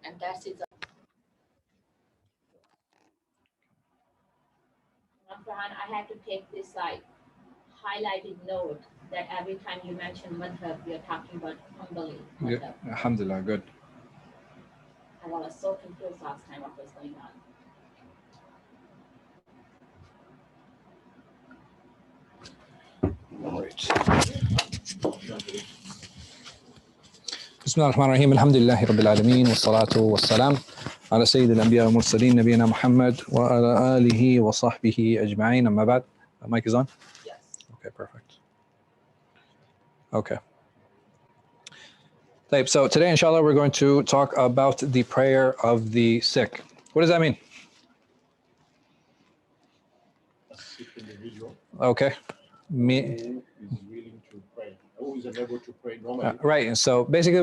And that's it. Farhan, I had to take this like highlighted note that every time you mention madhāhib, you're talking about Ḥanbali madhāhib. Alhamdulillah, good. I was so confused last time what was going on. Right. Bismillah ar-Rahman ar-Rahim. Alhamdulillahi Rabbil Alameen. Wassalatu wassalam ala Sayyid al-Anbiya wa Mursaleen Nabiyina Muhammad wa ala alihi wa sahbihi ajma'in. Amma ba'd. The mic is on? Yes. Okay, perfect. Okay. So today, inshallah, we're going to talk about the prayer of the sick. What does that mean? A sick individual. Okay. Who is willing to pray, who is unable to pray normally. Right. And so basically,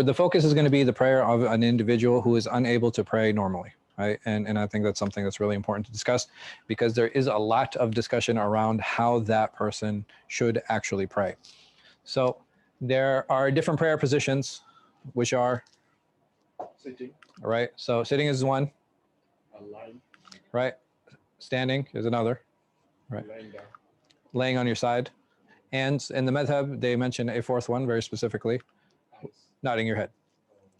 the focus is going to be the prayer of an individual who is unable to pray normally. Right. And I think that's something that's really important to discuss, because there is a lot of discussion around how that person should actually pray. So there are different prayer positions, which are Sitting. Right. So sitting is one. Lying. Right. Standing is another. Right. Lying down. Laying on your side. And in the madhāhib, they mention a fourth one very specifically, nodding your head.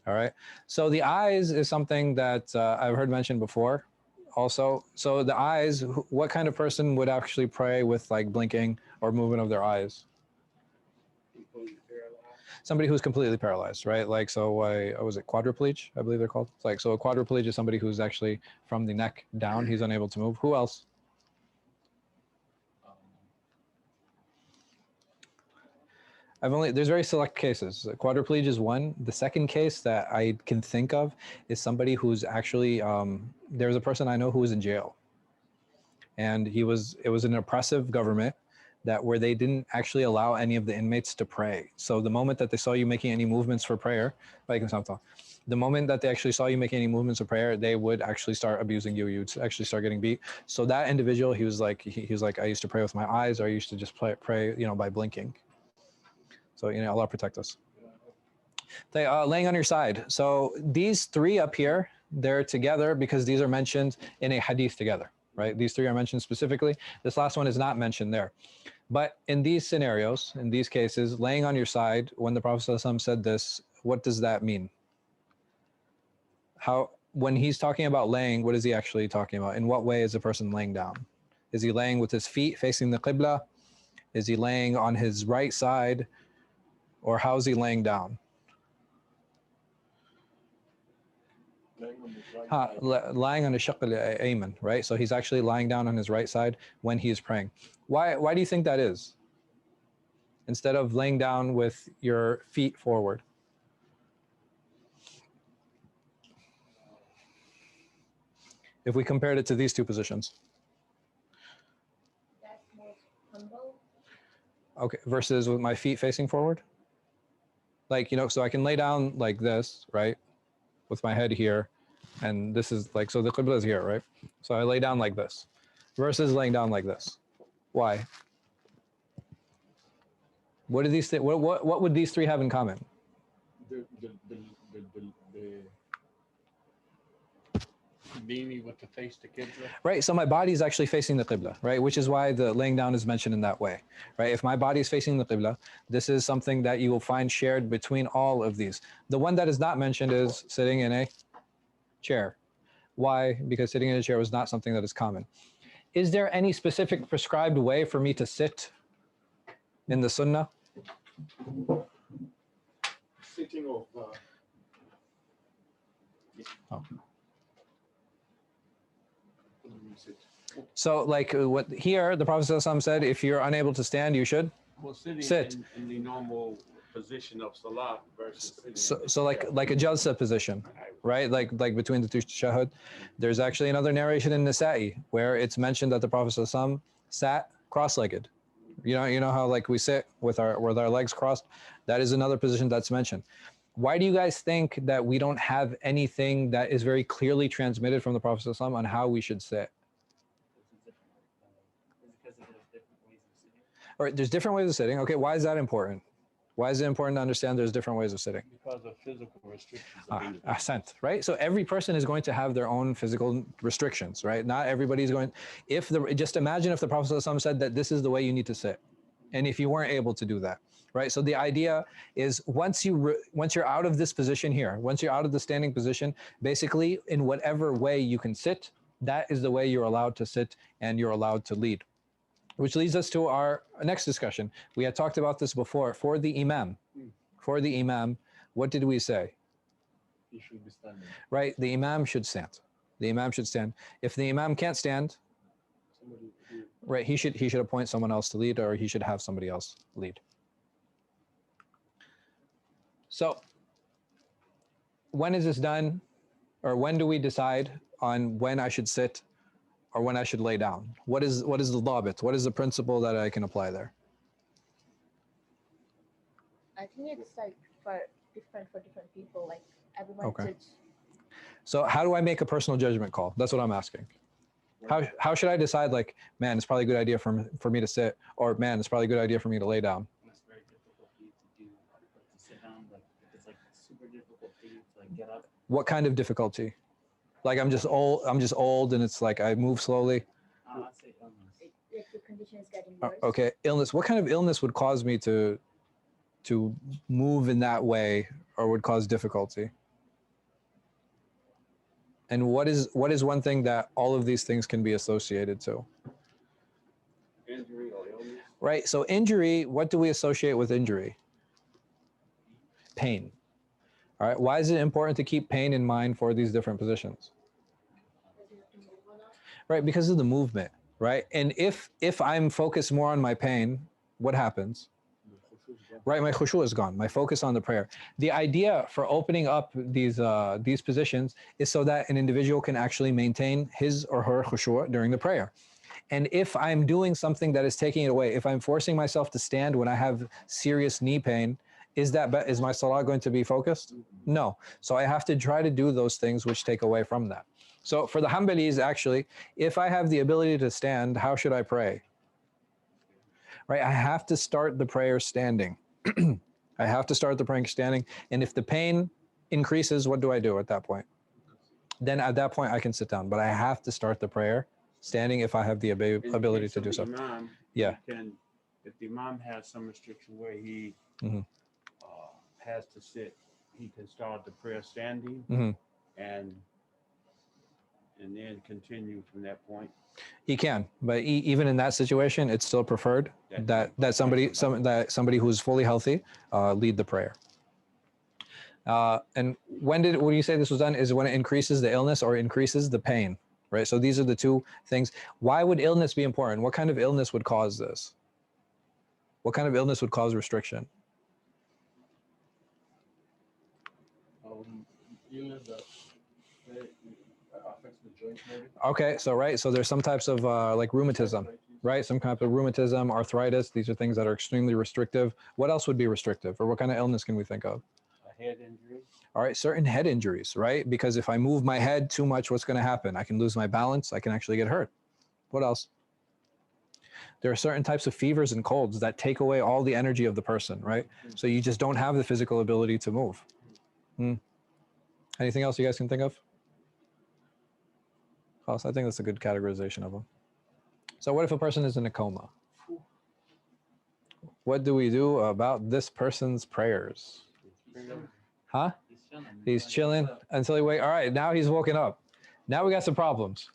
All right. So the eyes is something that I've heard mentioned before also. So the eyes, what kind of person would actually pray with like blinking or movement of their eyes? Somebody who's completely paralyzed, right? Like, so was it quadriplegic? I believe they're called. It's like, so a quadriplegic is somebody who's actually from the neck down, he's unable to move. Who else? There's very select cases. Quadriplegia is one. The second case that I can think of is somebody who's actually, there's a person I know who was in jail. And it was an oppressive government where they didn't actually allow any of the inmates to pray. So the moment that they saw you making any movements for prayer, the moment that they actually saw you making any movements of prayer, they would actually start abusing you. You'd actually start getting beat. So that individual, he was like, I used to pray with my eyes, or I used to just pray, by blinking. So, Allah protect us. Laying on your side. So these three up here, they're together because these are mentioned in a hadith together, right? These three are mentioned specifically. This last one is not mentioned there. But in these scenarios, in these cases, laying on your side, when the Prophet ﷺ said this, what does that mean? When he's talking about laying, what is he actually talking about? In what way is a person laying down? Is he laying with his feet facing the Qibla? Is he laying on his right side? Or how is he laying down? Lying on the shaq al-ayman, right? So he's actually lying down on his right side when he is praying. Why do you think that is? Instead of laying down with your feet forward. If we compared it to these two positions. That's more humble. Okay, versus with my feet facing forward? Like, so I can lay down like this, right? With my head here. And this is like, so the Qibla is here, right? So I lay down like this versus laying down like this. Why? What do these what would these three have in common? Leaning with the face to Qibla. Right, so my body is actually facing the Qibla, right? Which is why the laying down is mentioned in that way, right? If my body is facing the Qibla, this is something that you will find shared between all of these. The one that is not mentioned is sitting in a chair. Why? Because sitting in a chair was not something that is common. Is there any specific prescribed way for me to sit in the Sunnah? Sitting of. Oh. So, like what here, the Prophet ﷺ said, if you're unable to stand, you should sit. In the normal position of salah versus so like a jalsa position, right? Like between the two tashahhud. There's actually another narration in Nasa'i where it's mentioned that the Prophet ﷺ sat cross-legged. You know how like we sit with our legs crossed? That is another position that's mentioned. Why do you guys think that we don't have anything that is very clearly transmitted from the Prophet ﷺ on how we should sit? Or there's different ways of sitting. Okay, why is that important? Why is it important to understand there's different ways of sitting? Because of physical restrictions. of individuals. Ahsant, right? So every person is going to have their own physical restrictions, right? Not everybody's going, just imagine if the Prophet ﷺ said that this is the way you need to sit. And if you weren't able to do that, right? So the idea is once you're out of this position here, once you're out of the standing position, basically in whatever way you can sit, that is the way you're allowed to sit and you're allowed to lead. Which leads us to our next discussion. We had talked about this before. For the imam, what did we say? He should be standing. Right, the imam should stand. The imam should stand. If the imam can't stand, right, he should appoint someone else to lead, or he should have somebody else lead. So when is this done, or when do we decide on when I should sit or when I should lay down? What is the dhabit? What is the principle that I can apply there? I think it's like for different people, like everyone. Okay. So how do I make a personal judgment call? That's what I'm asking. How should I decide, like, man, it's probably a good idea for me to sit, or man, it's probably a good idea for me to lay down? It's very difficult for you to do, to sit down, like it's like super difficult for you to like get up. What kind of difficulty? Like I'm just old and it's like I move slowly. I'd say illness. If the condition is getting worse. Okay, illness. What kind of illness would cause me to move in that way, or would cause difficulty? And what is one thing that all of these things can be associated to? Injury or illness. Right. So injury, what do we associate with injury? Pain. All right. Why is it important to keep pain in mind for these different positions? Right, because of the movement, right? And if I'm focused more on my pain, what happens? Right, my khushu is gone, my focus on the prayer. The idea for opening up these positions is so that an individual can actually maintain his or her khushu during the prayer. And if I'm doing something that is taking it away, if I'm forcing myself to stand when I have serious knee pain, is my salah going to be focused? No. So I have to try to do those things which take away from that. So for the Ḥanbalis, actually, if I have the ability to stand, how should I pray? Right, I have to start the prayer standing. I have to start the prayer standing. And if the pain increases, what do I do at that point? Then at that point, I can sit down. But I have to start the prayer standing if I have the ability to do so. Imam, Yeah. If the imam has some restriction where he has to sit, he can start the prayer standing and then continue from that point. He can, but even in that situation, it's still preferred that somebody who's fully healthy lead the prayer. And when do you say this was done? Is it when it increases the illness or increases the pain, right? So these are the two things. Why would illness be important? What kind of illness would cause this? What kind of illness would cause restriction? Illness that affects the joints, maybe. Okay, so there's some types of like rheumatism, right? Some kind of rheumatism, arthritis. These are things that are extremely restrictive. What else would be restrictive, or what kind of illness can we think of? A head injury. All right, certain head injuries, right? Because if I move my head too much, what's going to happen? I can lose my balance. I can actually get hurt. What else? There are certain types of fevers and colds that take away all the energy of the person, right? So you just don't have the physical ability to move. Anything else you guys can think of? I think that's a good categorization of them. So what if a person is in a coma? What do we do about this person's prayers? Huh? He's chilling until he wakes. All right, now he's woken up. Now we got some problems.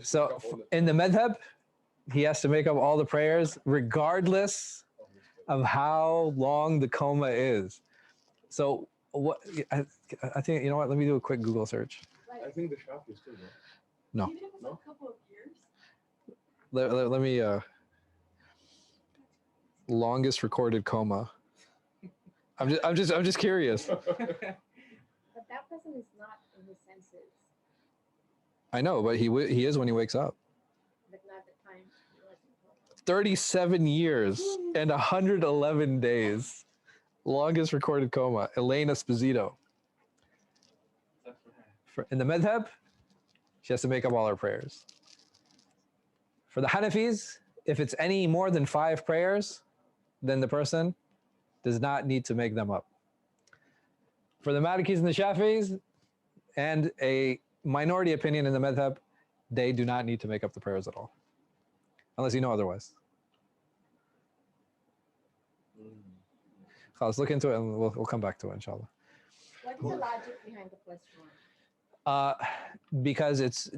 So in the madhāhib, he has to make up all the prayers regardless of how long the coma is. So what? I think, you know what? Let me do a quick Google search. I think the shop is still there. No. Even if it's a couple of years. Let me longest recorded coma. I'm just curious. But that person is not in his senses. I know, but he is when he wakes up. But not the time he was in coma. 37 years and 111 days. Longest recorded coma. Elena Esposito. In the madhāhib, she has to make up all her prayers. For the Hanafis, if it's any more than 5 prayers, then the person does not need to make them up. For the Malikis and the Shafi'is, and a minority opinion in the madhab, they do not need to make up the prayers at all, unless you know otherwise. Let's look into it and we'll come back to it, inshallah. What is the logic behind the first one? Because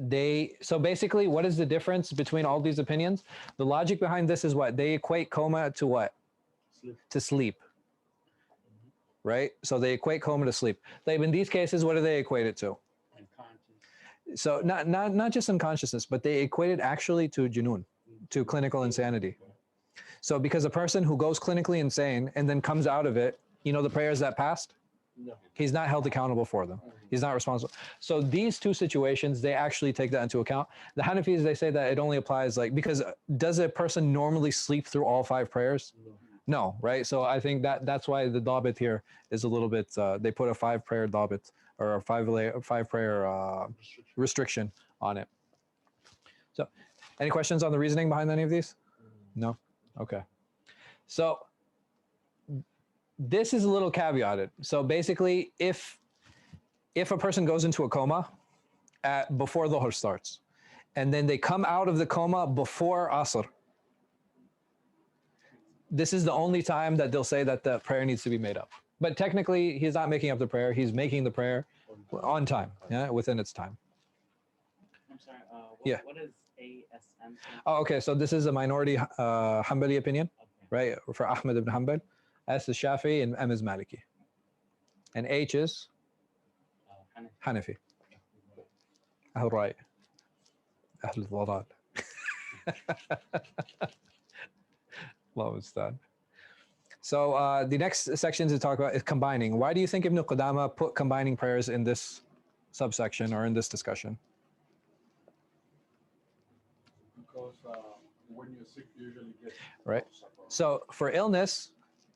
so basically, what is the difference between all these opinions? The logic behind this is what? They equate coma to what? Sleep. To sleep. Right? So they equate coma to sleep. Like in these cases, what do they equate it to? Unconscious. So not just unconsciousness, but they equate it actually to junoon, to clinical insanity. So because a person who goes clinically insane and then comes out of it, you know the prayers that passed? No. He's not held accountable for them. He's not responsible. So these two situations, they actually take that into account. The Hanafis, they say that it only applies because does a person normally sleep through all 5 prayers? No, right? So I think that's why the dabit here is a little bit, they put a 5-prayer dabit or a 5-prayer restriction on it. So any questions on the reasoning behind any of these? No? Okay. So this is a little caveated. So basically, if a person goes into a coma before Dhuhr starts, and then they come out of the coma before Asr, this is the only time that they'll say that the prayer needs to be made up. But technically, he's not making up the prayer. He's making the prayer on time, within its time. I'm sorry. Yeah. What is ASM? Oh, okay. So this is a minority Ḥanbali opinion, Okay. right? For Ahmad ibn Hanbal. S is Shafi and M is Maliki. And H is Hanafi. Ahl Ra'i. Ahl Dhalal. Allah Ustad. So the next section to talk about is combining. Why do you think Ibn Qudama put combining prayers in this subsection or in this discussion? Because when you're sick, you usually get Right. upset. So for illness,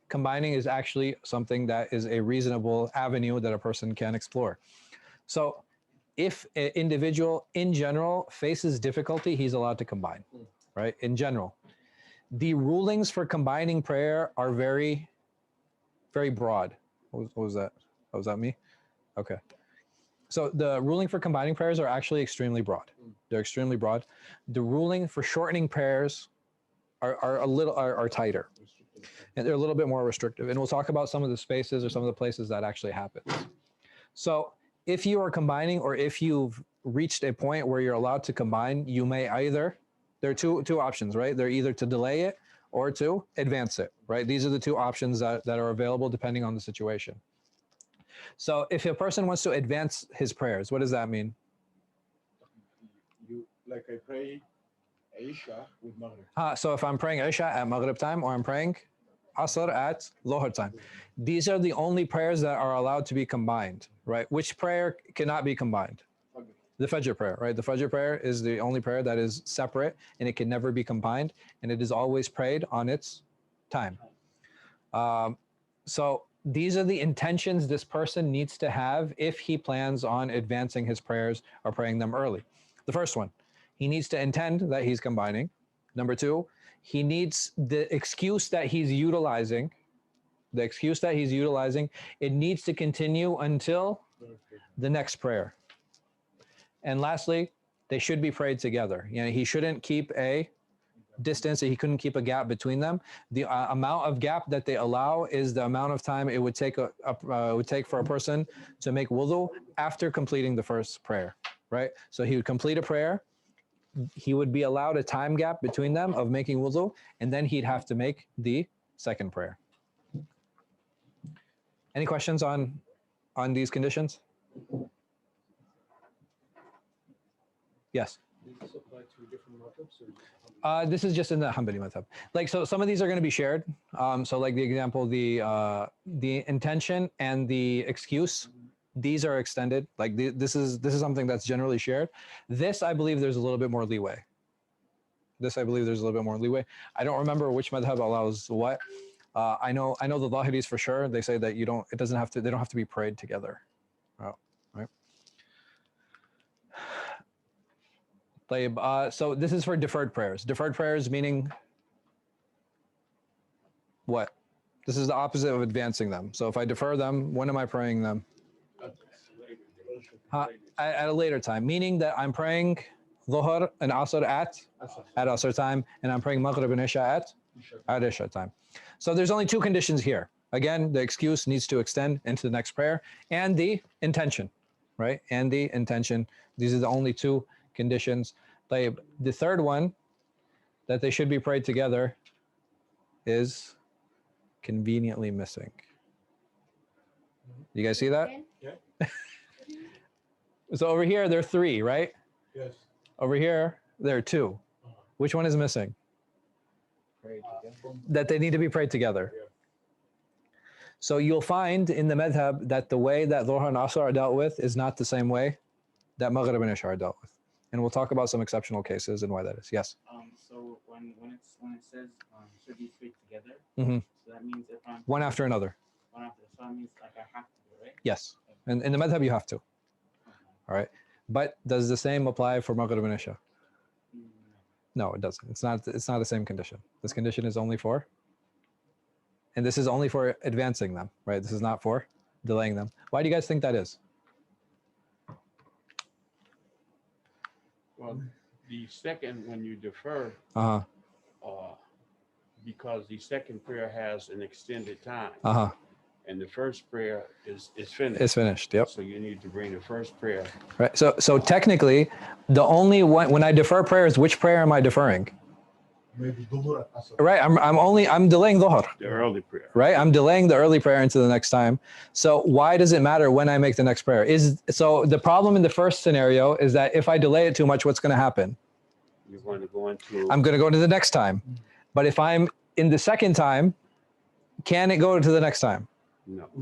combining is actually something that is a reasonable avenue that a person can explore. So if an individual in general faces difficulty, he's allowed to combine, right? In general. The rulings for combining prayer are very, very broad. What was that? Oh, was that me? Okay. So the ruling for combining prayers are actually extremely broad. They're extremely broad. The ruling for shortening prayers are tighter, and they're a little bit more restrictive. And we'll talk about some of the spaces or some of the places that actually happens. So if you are combining, or if you've reached a point where you're allowed to combine, you may either, there are two options, right? They're either to delay it or to advance it, right? These are the two options that are available depending on the situation. So if a person wants to advance his prayers, what does that mean? Like I pray Isha with Maghrib. So if I'm praying Isha at Maghrib time, or I'm praying Asr at Dhuhr time, these are the only prayers that are allowed to be combined, right? Which prayer cannot be combined? The Fajr prayer, right? The Fajr prayer is the only prayer that is separate and it can never be combined, and it is always prayed on its time. So these are the intentions this person needs to have if he plans on advancing his prayers or praying them early. The first one, he needs to intend that he's combining. Number two, he needs the excuse that he's utilizing. The excuse that he's utilizing, it needs to continue until the next prayer. And lastly, they should be prayed together. You know, he shouldn't keep a distance, he couldn't keep a gap between them. The amount of gap that they allow is the amount of time it would take for a person to make wudu after completing the first prayer, right? So he would complete a prayer, he would be allowed a time gap between them of making wudu, and then he'd have to make the second prayer. Any questions on these conditions? Yes. Does this apply to different madhabs, or This is just in the Ḥanbali madhab. Like, so some of these are going to be shared. So like the example, the intention and the excuse, these are extended. Like this is something that's generally shared. This, I believe there's a little bit more leeway. I don't remember which madhab allows what. I know the Zahiris for sure. They say that they don't have to be prayed together. Oh, right. So this is for deferred prayers. Deferred prayers meaning what? This is the opposite of advancing them. So if I defer them, when am I praying them? At a later time, meaning that I'm praying Dhuhr and Asr at Asr time, and I'm praying Maghrib and Isha at Isha time. So there's only two conditions here. Again, the excuse needs to extend into the next prayer, and the intention, right? And the intention. These are the only two conditions. The third one, that they should be prayed together, is conveniently missing. You guys see that? Yeah. So over here, there are three, right? Yes. Over here, there are two. Which one is missing? That they need to be prayed together. Yeah. So you'll find in the madhab that the way that Dhuhr and Asr are dealt with is not the same way that Maghrib and Isha are dealt with. And we'll talk about some exceptional cases and why that is. Yes? So when it says should be prayed together, Mm-hmm. so that means if I'm One after another. one after, so that means like I have to do it, right? Yes. And in the madhab, you have to. All right. But does the same apply for Maghrib and Isha? No, it doesn't. It's not the same condition. This condition is only for, and this is only for advancing them, right? This is not for delaying them. Why do you guys think that is? Well, the second, when you defer, Uh-huh. because the second prayer has an extended time, Uh-huh. and the first prayer is finished. It's finished. Yep. So you need to bring the first prayer. Right. So technically, the only one, when I defer prayers, which prayer am I deferring? Maybe Dhuhr and Asr. Right. I'm delaying Dhuhr. The early prayer. Right. I'm delaying the early prayer into the next time. So why does it matter when I make the next prayer? So the problem in the first scenario is that if I delay it too much, what's going to happen? You're going to go into. I'm going to go to the next time. But if I'm in the second time, can it go to the next time?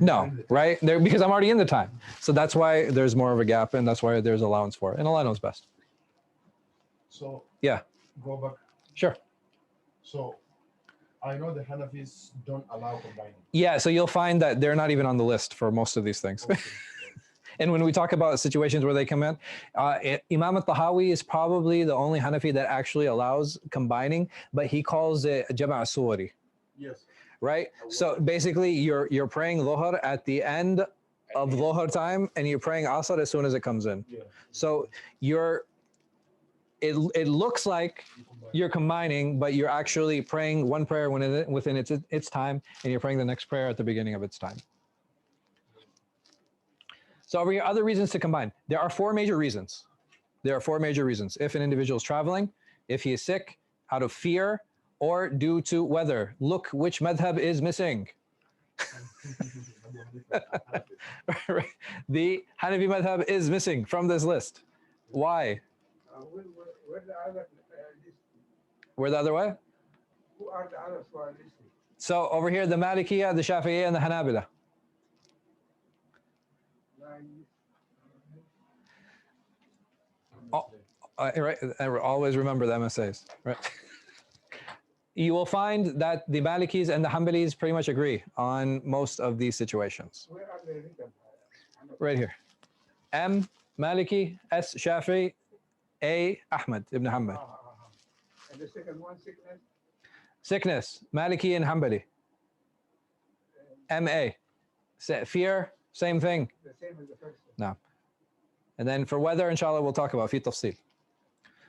No, right? Because I'm already in the time. So that's why there's more of a gap, and that's why there's allowance for it. And Allah knows best. So Yeah. go back. Sure. So I know the Hanafis don't allow combining. Yeah, so you'll find that they're not even on the list for most of these things. Okay. And when we talk about situations where they come in, Imam al-Tahawi is probably the only Hanafi that actually allows combining, but he calls it Jama' Suwari, Yes. right? So basically you're praying Dhuhr at the end of Dhuhr time, and you're praying Asr as soon as it comes in. Yeah. So it looks like you're combining, but you're actually praying one prayer within its time, and you're praying the next prayer at the beginning of its time. So over here, other reasons to combine. There are four major reasons. If an individual is traveling, if he is sick, out of fear, or due to weather. Look which madhab is missing. The Hanafi madhab is missing from this list. Why? Where the other way? Who are the others who are listening? So over here, the Malikiyya, the Shafi'iyya, and the Hanabila. Right, always remember the MSAs, right? You will find that the Malikis and the Hanbalis pretty much agree on most of these situations. Where are they written? Right here. M, Maliki, S, Shafi'i, A, Ahmad ibn Hanbal. And the second one, sickness? Sickness, Maliki and Hanbali. M-A. Fear, same thing. The same as the first one. No. And then for weather, inshallah, we'll talk about fi tafsil.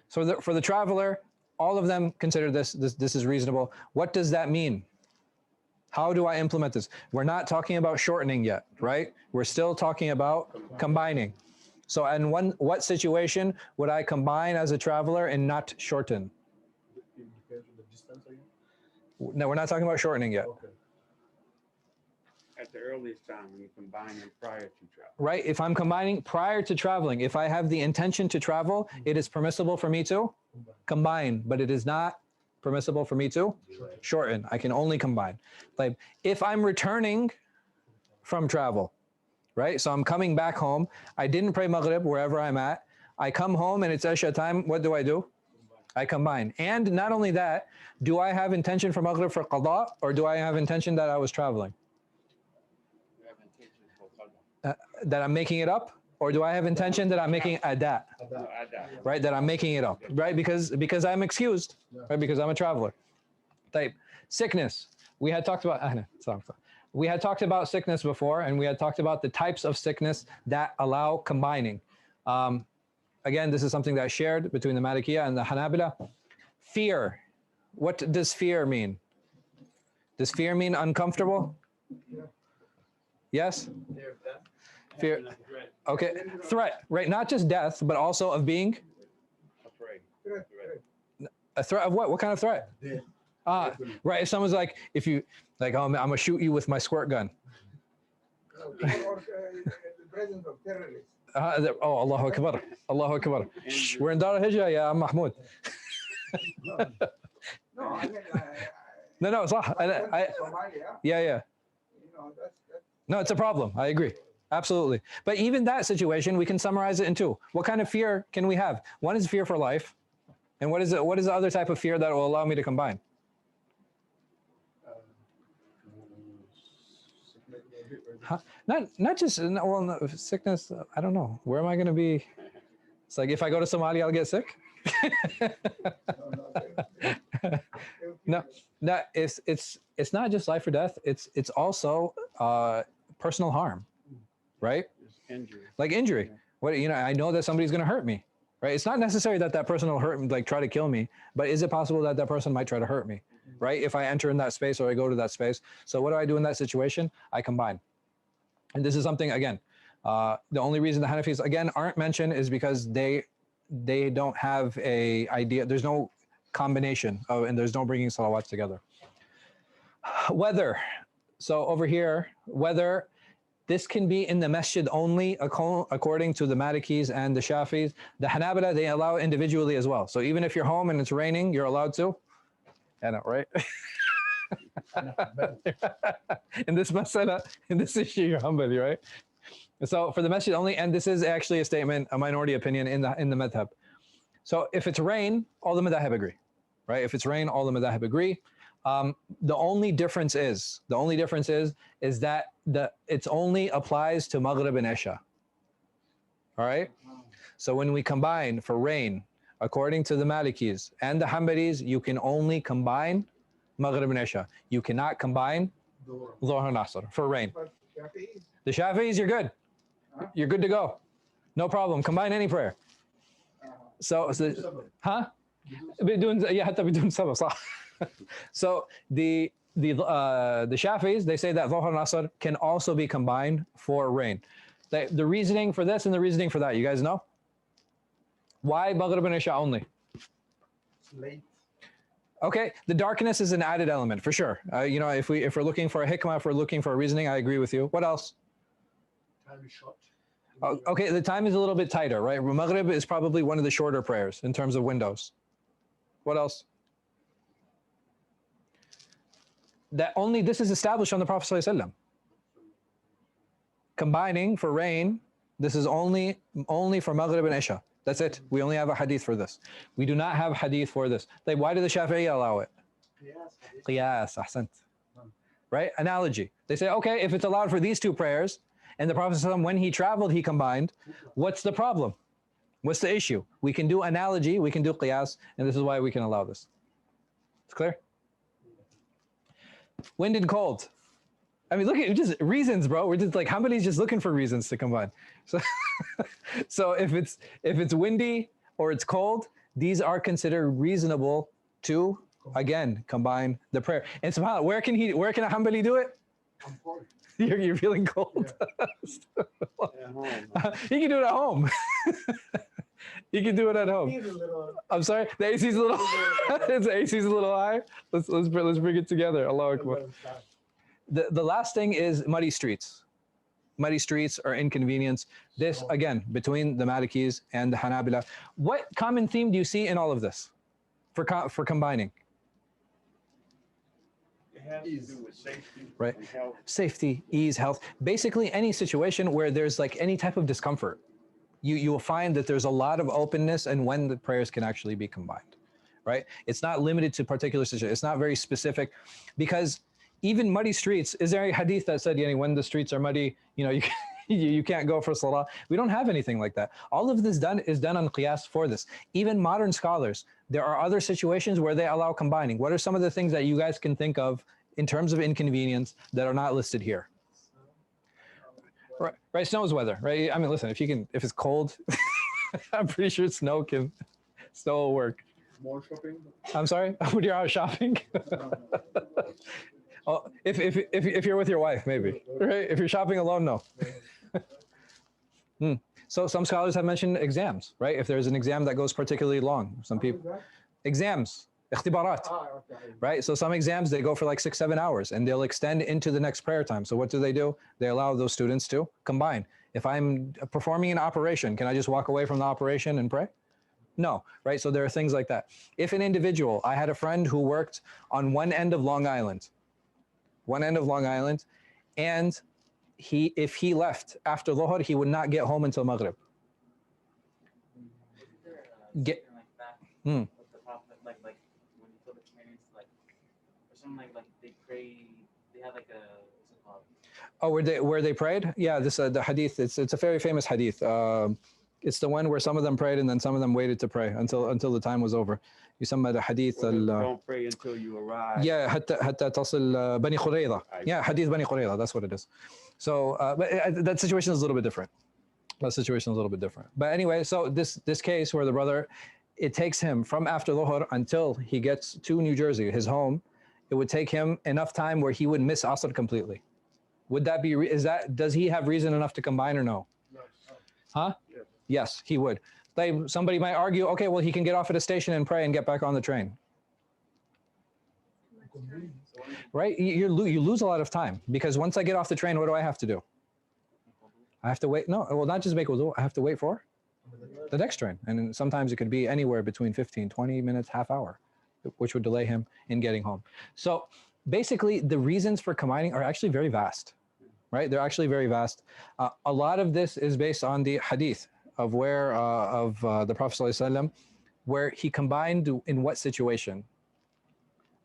So for the traveler, all of them consider this is reasonable. What does that mean? How do I implement this? We're not talking about shortening yet, right? We're still talking about combining. So in what situation would I combine as a traveler and not shorten? No, we're not talking about shortening yet. Okay. At the earliest time when you combine them prior to travel. Right? If I'm combining prior to traveling, if I have the intention to travel, it is permissible for me to combine, but it is not permissible for me to shorten. I can only combine. Like if I'm returning from travel, right? So I'm coming back home. I didn't pray Maghrib wherever I'm at. I come home and it's Isha time. What do? I combine. And not only that, do I have intention for Maghrib for qada, or do I have intention that I was traveling? That I'm making it up, or do I have intention that I'm making ada, right? That I'm making it up, right? Because I'm excused, right? Because I'm a traveler. Type sickness. we had talked about sickness before, and we had talked about the types of sickness that allow combining. Again, this is something that's shared between the Malikiya and the Hanabila. Fear. What does fear mean? Does fear mean uncomfortable? Yes? Fear. Okay. Threat, right? Not just death, but also of being a threat of what? What kind of threat? Right. If someone's like, if you like, oh, I'm gonna shoot you with my squirt gun. Or the presence of terrorists. Oh, Allahu Akbar. Allahu Akbar. Shh, we're in Dar al-Hijra, ya Mahmoud. No, I mean, No, صح. Somalia, Yeah. you know, that's No, it's a problem. I agree. Absolutely. But even that situation, we can summarize it in two. What kind of fear can we have? One is fear for life. And what is the other type of fear that will allow me to combine? Huh? Not just, well, no, sickness, I don't know. Where am I going to be? It's like if I go to Somalia, I'll get sick. No, it's not just life or death. It's also personal harm, right? Injury. Like injury. What, I know that somebody's going to hurt me, right? It's not necessary that that person will hurt me, like try to kill me, but is it possible that that person might try to hurt me, right? If I enter in that space or I go to that space. So what do I do in that situation? I combine. And this is something, again, the only reason the Hanafis, again, aren't mentioned is because they don't have a idea. There's no combination and there's no bringing salawats together. Whether, so over here, whether this can be in the masjid only according to the Malikis and the Shafis. The Hanabila, they allow it individually as well. So even if you're home and it's raining, you're allowed to. I know, right? In this masala, in this issue, you're Ḥanbali, right? So for the masjid only, and this is actually a statement, a minority opinion in the madhāhib. So if it's rain, all the madhāhib agree, right? If it's rain, all the madhāhib agree. The only difference is that it's only applies to Maghrib and Isha. All right. So when we combine for rain, according to the Malikis and the Ḥanbalis, you can only combine Maghrib and Isha. You cannot combine Dhuhr and Asr for rain. The Shafi'is, you're good. You're good to go. No problem. Combine any prayer. So huh? So the Shafis, they say that Dhuhr and Asr can also be combined for rain. The reasoning for this and the reasoning for that, you guys know? Why Maghrib and Isha only? late. Okay, the darkness is an added element for sure. If we're looking for a hikmah, if we're looking for a reasoning, I agree with you. What else? Time is short. Okay, the time is a little bit tighter, right? Maghrib is probably one of the shorter prayers in terms of windows. What else? This is established on the Prophet ﷺ. Combining for rain, this is only for Maghrib and Isha. That's it. We only have a hadith for this. We do not have hadith for this. Like, why do the Shafi'i allow it? Qiyas, ahsant. Right? Analogy. They say, okay, if it's allowed for these two prayers, and the Prophet ﷺ, when he traveled, he combined, what's the problem? What's the issue? We can do analogy, we can do qiyas, and this is why we can allow this. It's clear? Wind and cold. I mean, look at just reasons, bro. We're just like, Ḥanbali's just looking for reasons to combine. So if it's windy or it's cold, these are considered reasonable to, again, combine the prayer. And subhanAllah, where can a Ḥanbali do it? You're feeling cold. You can do it at home. You can do it at home. I'm sorry, the AC's a little. The AC's a little high. Let's bring it together. Allahu Akbar. The last thing is muddy streets. Muddy streets are inconvenience. This, again, between the Malikis and the Hanabila. What common theme do you see in all of this for combining? It has to do with safety, right? And health. Safety, ease, health. Basically, any situation where there's like any type of discomfort, you will find that there's a lot of openness and when the prayers can actually be combined, right? It's not limited to particular situations. It's not very specific, because even muddy streets, is there a hadith that said, when the streets are muddy, you can't go for salah? We don't have anything like that. All of this is done on qiyas for this. Even modern scholars, there are other situations where they allow combining. What are some of the things that you guys can think of in terms of inconvenience that are not listed here. Right, snow is weather, right? I mean, listen, if it's cold, I'm pretty sure snow will work. More shopping. I'm sorry, when you're out shopping. Oh, if you're with your wife, maybe, right? If you're shopping alone, no. So some scholars have mentioned exams, right? If there's an exam that goes particularly long, some people, exams, اختبارات, right? So some exams, they go for like 6-7 hours and they'll extend into the next prayer time. So what do? They allow those students to combine. If I'm performing an operation, can I just walk away from the operation and pray? No, right? So there are things like that. If an individual, I had a friend who worked on one end of Long Island, and if he left after Dhuhr, he would not get home until Maghrib. Get, with the Prophet, like when you told the parents, like, or something like they pray, they have like a, what's it called? Oh, where they prayed? Yeah, this the hadith. It's a very famous hadith. It's the one where some of them prayed and then some of them waited to pray until the time was over. You the hadith. Don't pray until you arrive. Yeah, حتى تصل بني قريظة. Yeah, hadith بني قريظة. That's what it is. So, but that situation is a little bit different. But anyway, so this case where the brother, it takes him from after Dhuhr until he gets to New Jersey, his home. It would take him enough time where he would miss Asr completely. Would that be? Does he have reason enough to combine or no? Huh? Yes, he would. Somebody might argue, okay, well, he can get off at a station and pray and get back on the train. Right? You lose a lot of time because once I get off the train, what do I have to do? I have to wait. No, well, not just make wudu. I have to wait for the next train. And sometimes it could be anywhere between 15, 20 minutes, half hour, which would delay him in getting home. So basically, the reasons for combining are actually very vast, right? They're actually very vast. A lot of this is based on the hadith of the Prophet ﷺ, where he combined in what situation?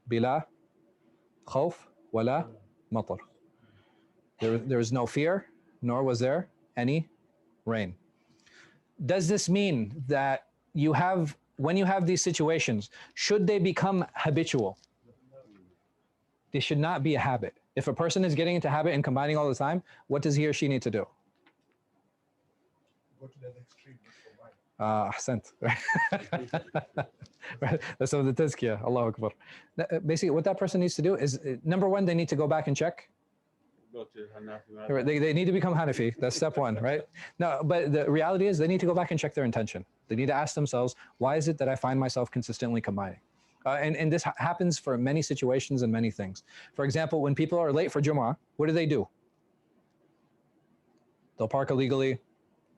Bila khawf wala matar. There was no fear, nor was there any rain. Does this mean that when you have these situations, should they become habitual? They should not be a habit. If a person is getting into habit and combining all the time, what does he or she need to do? Go to the extreme. Ahsant. Right. That's some of the tazkiyah. Allahu Akbar. Basically, what that person needs to do is, number one, they need to go back and check. Go to Hanafi. They need to become Hanafi. That's step one, right? No, but the reality is they need to go back and check their intention. They need to ask themselves, why is it that I find myself consistently combining? And this happens for many situations and many things. For example, when people are late for Jumu'ah, what do? They'll park illegally,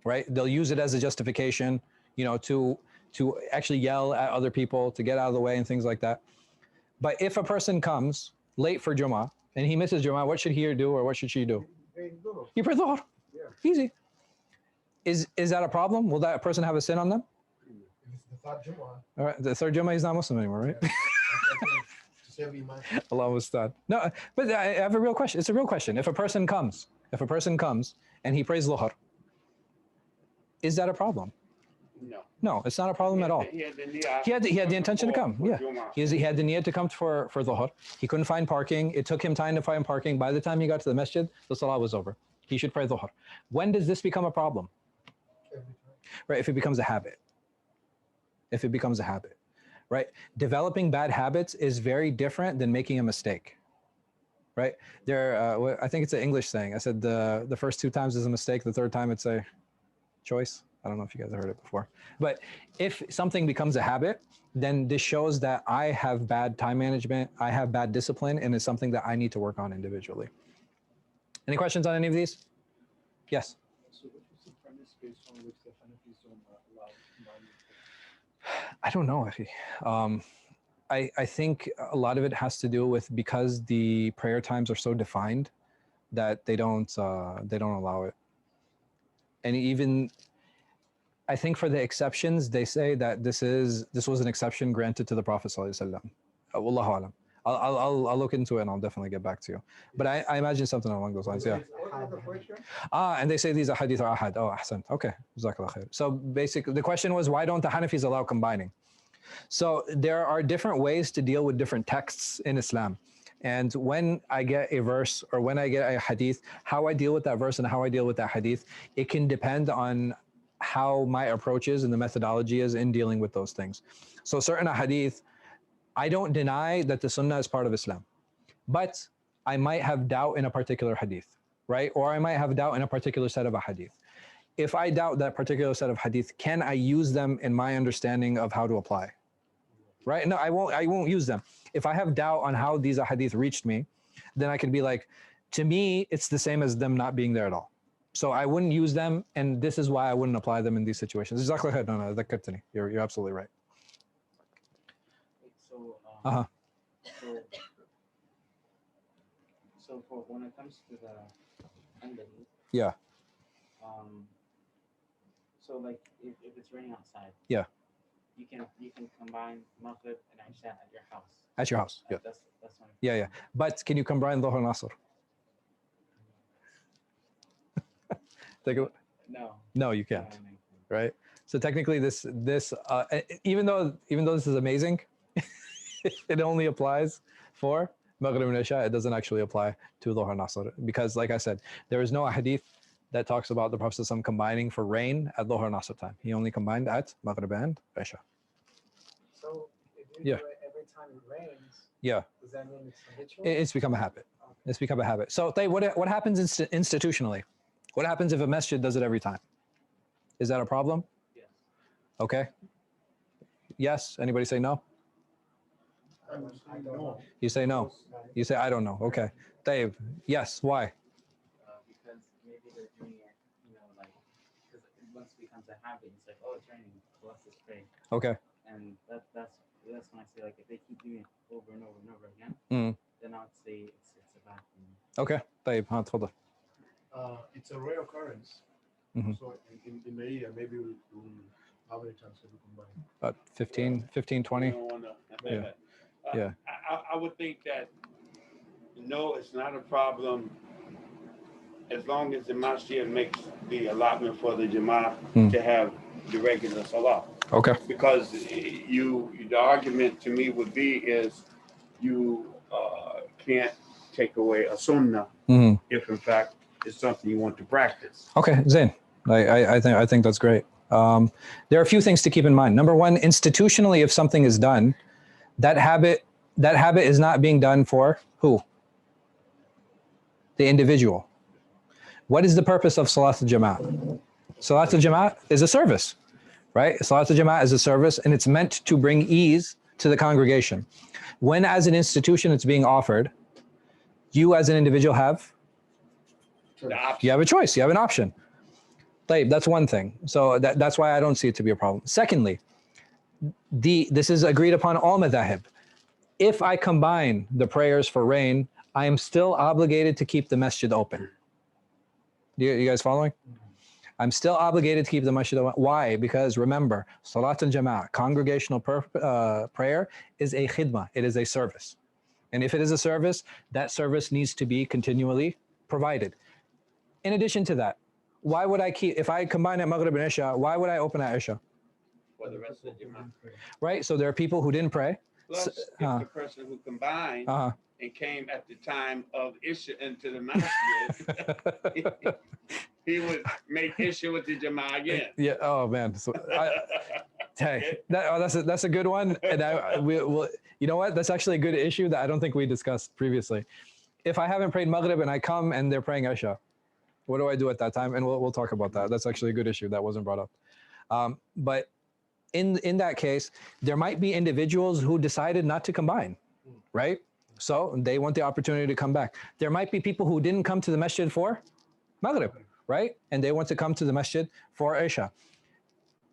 right? They'll use it as a justification, to actually yell at other people, to get out of the way and things like that. But if a person comes late for Jumu'ah and he misses Jumu'ah, what should he do or what should she do? You pray Dhuhr. Yeah. Easy. Is that a problem? Will that person have a sin on them? If it's the third Jumu'ah. All right, the third Jumu'ah, he's not Muslim anymore, right? Yeah. Allah musta'an. No, but I have a real question. It's a real question. If a person comes and he prays Dhuhr, is that a problem? No, it's not a problem at all. He had the intention to come. Yeah, he had the niyat to come for Dhuhr. He couldn't find parking. It took him time to find parking. By the time he got to the masjid, the salah was over. He should pray Dhuhr. When does this become a problem? Right, if it becomes a habit. Right? Developing bad habits is very different than making a mistake. Right? I think it's an English saying. I said the first 2 times is a mistake. The third time it's a choice. I don't know if you guys have heard it before. But if something becomes a habit, then this shows that I have bad time management, I have bad discipline, and it's something that I need to work on individually. Any questions on any of these? Yes? So what is the premise based on which the Hanafis don't allow combining? I don't know, actually. I think a lot of it has to do with because the prayer times are so defined that they don't allow it. And even I think for the exceptions, they say that this was an exception granted to the Prophet ﷺ. Wallahu alam. I'll look into it and I'll definitely get back to you. But I imagine something along those lines. Yeah. And they say these are hadith or ahad. Oh, ahsan. Okay. Jazakallah khair. So basically, the question was, why don't the Hanafis allow combining? So there are different ways to deal with different texts in Islam. And when I get a verse or when I get a hadith, how I deal with that verse and how I deal with that hadith, it can depend on how my approach is and the methodology is in dealing with those things. So certain hadith, I don't deny that the sunnah is part of Islam, but I might have doubt in a particular hadith, right? Or I might have doubt in a particular set of a hadith. If I doubt that particular set of hadith, can I use them in my understanding of how to apply? Right? No, I won't use them. If I have doubt on how these hadith reached me, then I can be like, to me, it's the same as them not being there at all. So I wouldn't use them, and this is why I wouldn't apply them in these situations. Exactly. No, you're absolutely right. So, Uh-huh. so for when it comes to the Ḥanbali, Yeah. So like if it's raining outside, Yeah. you can combine Maghrib and Isha at your house. At your house. Yeah. That's one. Yeah. But can you combine Dhuhr and Asr? Take a, no, you can't. Right? So technically this even though this is amazing, it only applies for Maghrib and Isha. It doesn't actually apply to Dhuhr and Asr because, like I said, there is no hadith that talks about the Prophet ﷺ combining for rain at Dhuhr and Asr time. He only combined at Maghrib and Isha. So if you Yeah. do it every time it rains, Yeah. does that mean it's habitual? It's become a habit. It's become a habit. So what happens institutionally? What happens if a masjid does it every time? Is that a problem? Yes. Okay. Yes. Anybody say no? I don't know. You say no. You say I don't know. Okay. Dave. Yes. Why? Because maybe they're doing it, like, because once it becomes a habit, it's like, oh, it's raining, so let's just pray. Okay. And that's when I say, like, if they keep doing it over and over and over again, then I would say it's a bad thing. Okay. طيب ها تفضل. It's a rare occurrence. Mhm. So in the year, maybe how many times have we combined? About 15, 20. You don't wanna- Yeah. Yeah. I would think that, no, it's not a problem as long as the masjid makes the allotment for the jama'ah to have the regular salah. Okay. Because the argument to me would be is you can't take away a sunnah if in fact it's something you want to practice. Okay, Zain. I think that's great. There are a few things to keep in mind. Number one, institutionally, if something is done, that habit is not being done for who? The individual. What is the purpose of Salat al-Jama'ah? Salat al-Jama'ah is a service, right? Salat al-Jama'ah is a service, and it's meant to bring ease to the congregation. When, as an institution, it's being offered, you as an individual have a choice. You have an option. That's one thing. So that's why I don't see it to be a problem. Secondly, this is agreed upon all madhāhib. If I combine the prayers for rain, I am still obligated to keep the masjid open. You guys following? I'm still obligated to keep the masjid open. Why? Because remember, Salat al-Jama'ah, congregational prayer, is a khidmah. It is a service. And if it is a service, that service needs to be continually provided. In addition to that, why would I if I combine at Maghrib and Isha, why would I open at Isha? For the rest of the jama'ah. Right? So there are people who didn't pray. Plus, if the person who combined and came at the time of Isha into the masjid, he would make Isha with the jama'ah again. Yeah. Oh man. So hey, that's a good one. And we'll. You know what? That's actually a good issue that I don't think we discussed previously. If I haven't prayed Maghrib and I come and they're praying Isha, what do I do at that time? And we'll talk about that. That's actually a good issue that wasn't brought up. But in that case, there might be individuals who decided not to combine, right? So they want the opportunity to come back. There might be people who didn't come to the masjid for Maghrib, right? And they want to come to the masjid for Isha.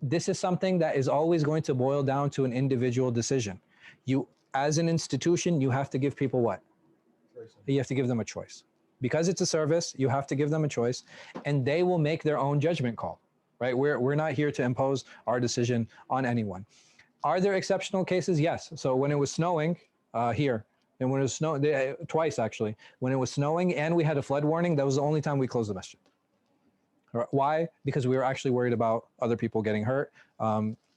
This is something that is always going to boil down to an individual decision. You, as an institution, you have to give people what? You have to give them a choice. Because it's a service, you have to give them a choice, and they will make their own judgment call, right? We're not here to impose our decision on anyone. Are there exceptional cases? Yes. So when it was snowing here, and when it was snowing, twice actually, when it was snowing and we had a flood warning, that was the only time we closed the masjid. Why? Because we were actually worried about other people getting hurt.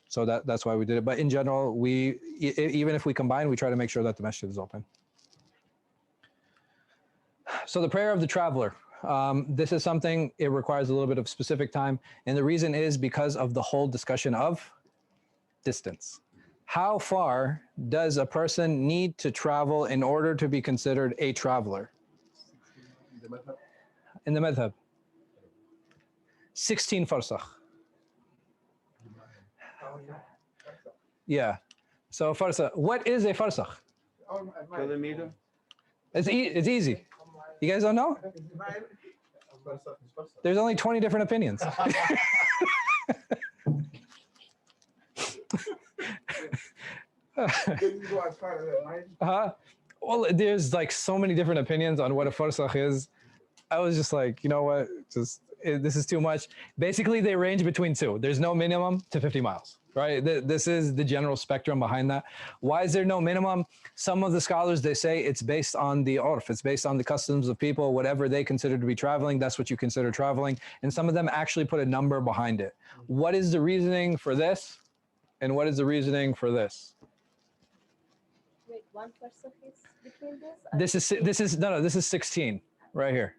So that's why we did it. But in general, even if we combine, we try to make sure that the masjid is open. So the prayer of the traveler. This is something, it requires a little bit of specific time. And the reason is because of the whole discussion of distance. How far does a person need to travel in order to be considered a traveler? The madhab. In the madhab, 16 farsakh. Oh, yeah. Yeah. So farsakh, what is a farsakh? Oh, Kilometer? It's easy. You guys don't know? There's only 20 different opinions. Well, there's like so many different opinions on what a farsakh is. I was just like, you know what, this is too much. Basically, they range between two. There's no minimum to 50 miles, right? This is the general spectrum behind that. Why is there no minimum? Some of the scholars, they say it's based on the urf, it's based on the customs of people, whatever they consider to be traveling, that's what you consider traveling. And some of them actually put a number behind it. What is the reasoning for this? And what is the reasoning for this? Wait, one person is between this? This is 16 right here.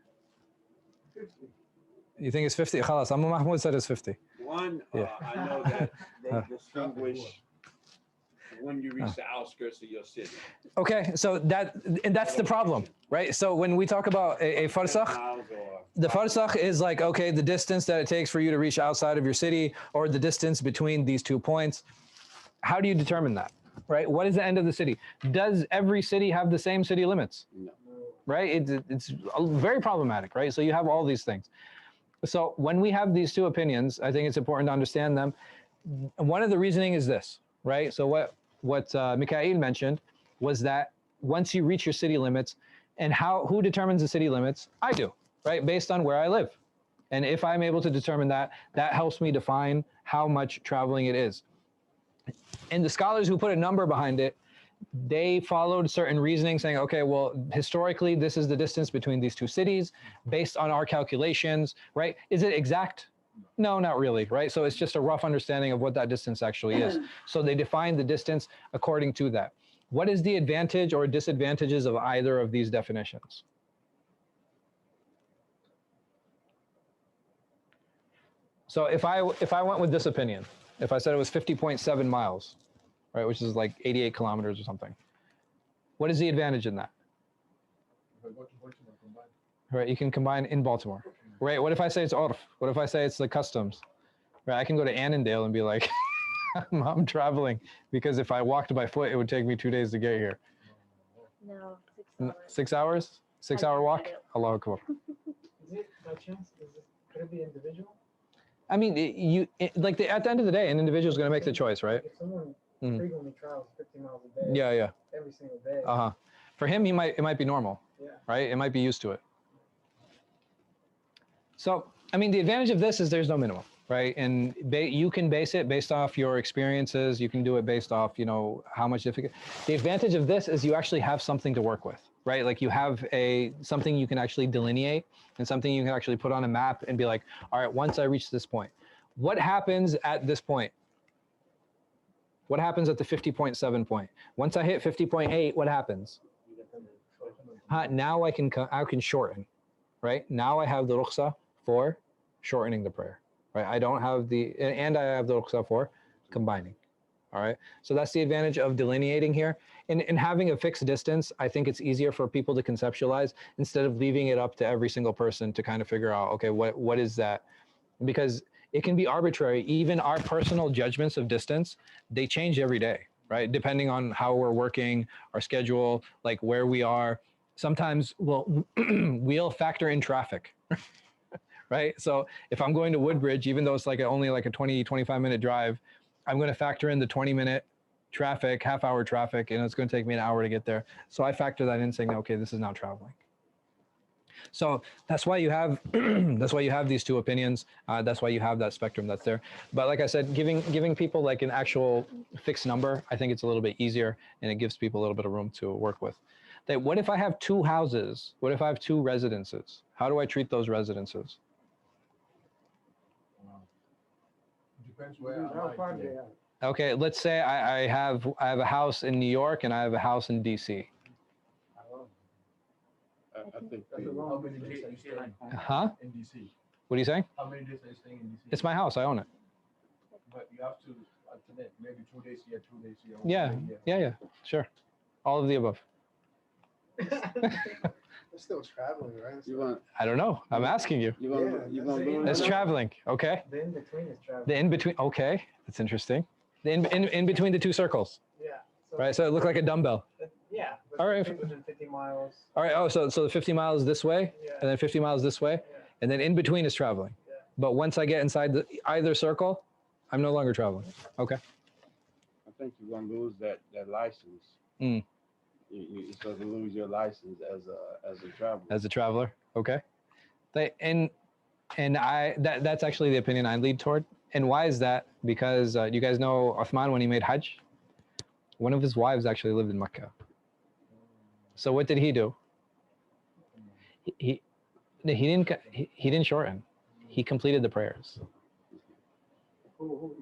You think it's 50? Khalas, Amma Mahmoud said it's 50. One, Yeah. I know that they distinguish when you reach the outskirts of your city. Okay, so that's the problem, right? So when we talk about a farsakh, Miles or the farsakh is like, okay, the distance that it takes for you to reach outside of your city, or the distance between these 2 points. How do you determine that, right? What is the end of the city? Does every city have the same city limits? No. Right? It's very problematic, right? So you have all these things. So when we have these two opinions, I think it's important to understand them. One of the reasoning is this, right? So what Mikhail mentioned was that once you reach your city limits, and who determines the city limits? I do, right? Based on where I live. And if I'm able to determine that, that helps me define how much traveling it is. And the scholars who put a number behind it, they followed certain reasoning saying, okay, well, historically, this is the distance between these two cities based on our calculations, right? Is it exact? No, not really, right? So it's just a rough understanding of what that distance actually is. So they define the distance according to that. What is the advantage or disadvantages of either of these definitions? So if I went with this opinion, if I said it was 50.7 miles, right, which is like 88 kilometers or something. What is the advantage in that? Right, you can combine in Baltimore. Right, what if I say it's urf? What if I say it's the customs? Right, I can go to Annandale and be like, I'm traveling, because if I walked by foot, it would take me 2 days to get here. No, 6 hours. 6 hours? 6 hour walk? Allahu Akbar. Is it by chance? Could it be individual? I mean, at the end of the day, an individual is going to make the choice, right? If someone Mhm. frequently travels 50 miles a day, Yeah. every single day, For him, it might be normal, yeah. right? It might be used to it. So, I mean, the advantage of this is there's no minimum, right? And you can base it based off your experiences. You can do it based off, how much difficult. The advantage of this is you actually have something to work with, right? Like you have something you can actually delineate and something you can actually put on a map and be like, all right, once I reach this point, what happens at this point? What happens at the 50.7 point? Once I hit 50.8, what happens? Now I can shorten, right? Now I have the rukhsah for shortening the prayer, right? I don't have and I have the rukhsah for combining, all right? So that's the advantage of delineating here. And having a fixed distance, I think it's easier for people to conceptualize instead of leaving it up to every single person to kind of figure out, okay, what is that? Because it can be arbitrary. Even our personal judgments of distance, they change every day, right? Depending on how we're working, our schedule, like where we are. Sometimes we'll factor in traffic, right? So if I'm going to Woodbridge, even though it's only like a 20, 25 minute drive, I'm going to factor in the 20-minute traffic, half-hour traffic, and it's going to take me an hour to get there. So I factor that in saying, okay, this is now traveling. So that's why you have these two opinions. That's why you have that spectrum that's there. But like I said, giving people like an actual fixed number, I think it's a little bit easier, and it gives people a little bit of room to work with. What if I have 2 houses? What if I have 2 residences? How do I treat those residences? Depends where. Okay, let's say I have a house in New York and I have a house in DC. I think That's they- the wrong How many place. days are you Feel like staying home. Huh? in DC? What are you saying? How many days are you staying in DC? It's my house. I own it. But you have to alternate, maybe 2 days here, 2 days here. Yeah. 1 day here. Yeah, yeah, sure. All of the above. It's still traveling, right? You want, I don't know. I'm asking you. you want, Yeah, you that's want it. lose? It's traveling. Okay. The in between is travel. The in between. Okay. That's interesting. The in between the two circles. Yeah. So, Right. So it looked like a dumbbell. Yeah. but All right. Within 50 miles. All right. Oh, so the 50 miles this way Yeah. and then 50 miles this way. Yeah. And then in between is traveling. Yeah. But once I get inside either circle, I'm no longer traveling. Okay. I think you're gonna lose that license. Mm. You're supposed to lose your license as a traveler. As a traveler. Okay. And that's actually the opinion I lead toward. And why is that? Because you guys know Uthman, when he made Hajj, one of his wives actually lived in Mecca. So what did he do? He didn't shorten. He completed the prayers.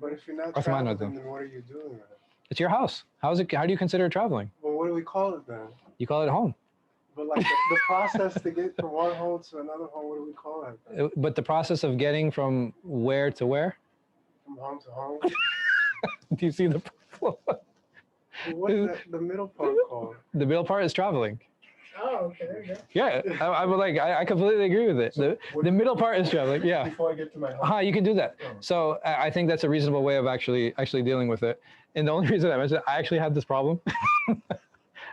But if you're not Uthman traveling, was them. then what are you doing with it? It's your house. How do you consider it traveling? Well, what do we call it then? You call it home. But like the process to get from one home to another home, what do we call it then? But the process of getting from where to where? From home to home? Do you see the problem? Well, what's the middle part called? The middle part is traveling. Oh, okay. There you go. Yeah, I completely agree with it. The middle part is traveling. Yeah. Before I get to my house. You can do that. Oh. So I think that's a reasonable way of actually dealing with it. And the only reason I mentioned it, I actually had this problem.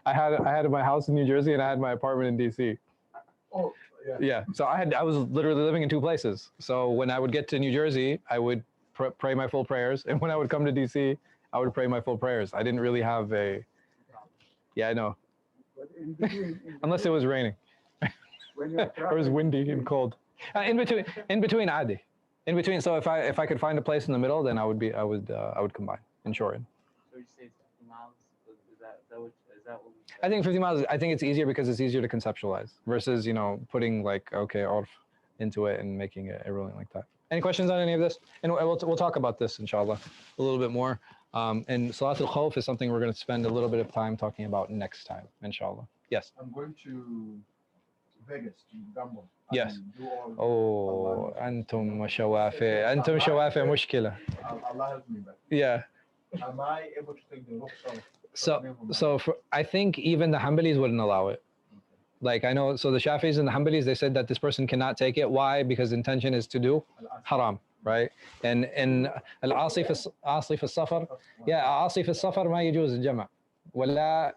I had my house in New Jersey and I had my apartment in DC. Oh, yeah. Yeah. So I was literally living in two places. So when I would get to New Jersey, I would pray my full prayers, and when I would come to DC, I would pray my full prayers. I didn't really have a. Yeah, I know. But in between, Unless it was raining when you're or it was traveling, windy and cold. In between, Adi. In between. So if I could find a place in the middle, then I would combine and shorten. So you say 50 miles? Is that what we I think 50 miles. I think it's easier because it's easier to conceptualize versus putting like urf into it and making it a ruling like that. Any questions on any of this? And we'll talk about this inshallah a little bit more. And Salatul Khawf is something we're going to spend a little bit of time talking about next time, inshallah. Yes. I'm going to Vegas to gamble. Yes. And do all- Oh, antum shawafi mushkila. Allah help me, but Yeah. am I able to take the rukhsah? So I think even the Ḥanbalis wouldn't allow it. Like I know, so the Shafis and the Ḥanbalis, they said that this person cannot take it. Why? Because the intention is to do haram, right? And al-asif al-safar, yeah, al-asif al-safar ma yajuz al-jama' wala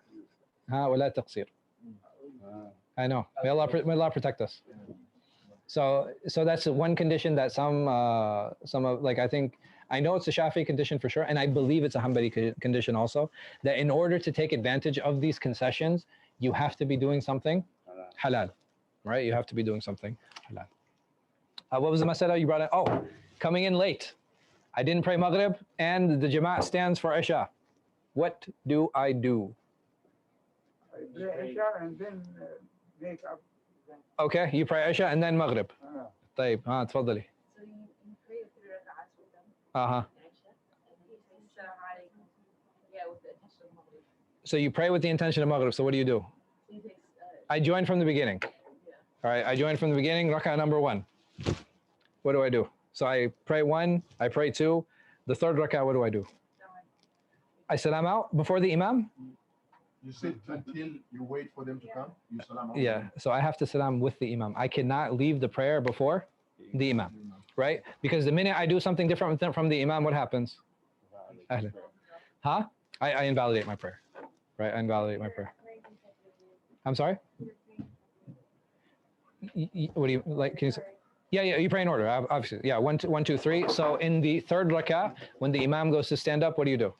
taqsir. I know. May Allah protect us. So that's one condition that some of, like, I know it's a Shafi condition for sure, and I believe it's a Ḥanbali condition also, that in order to take advantage of these concessions, you have to be doing something halal, right? You have to be doing something halal. What was the masala you brought in? Oh, coming in late. I didn't pray Maghrib, and the Jama'at stands for Isha. What do I do? pray Isha and then wake up. Okay, you pray Isha and then Maghrib. طيب تفضلي. So you pray 3 rak'ahs with them. Uh-huh. Yeah, with the intention of Maghrib. So you pray with the intention of Maghrib. So what do you do? So he takes, I join from the beginning. yeah. All right, I join from the beginning, rak'ah number 1. What do I do? So I pray 1, I pray 2. The third rak'ah, what do I do? I salam out before the imam? You sit until you wait for them to come. You salam. out. Yeah, so I have to salam with the imam. I cannot leave the prayer before the imam, right? Because the minute I do something different from the imam, what happens? Ahlan. Huh? I invalidate my prayer, right? I invalidate my prayer. I'm sorry? What do you, like, can you say? Yeah, you pray in order, obviously. Yeah, 1, 2, 3. So in the third rak'ah, when the imam goes to stand up, what do?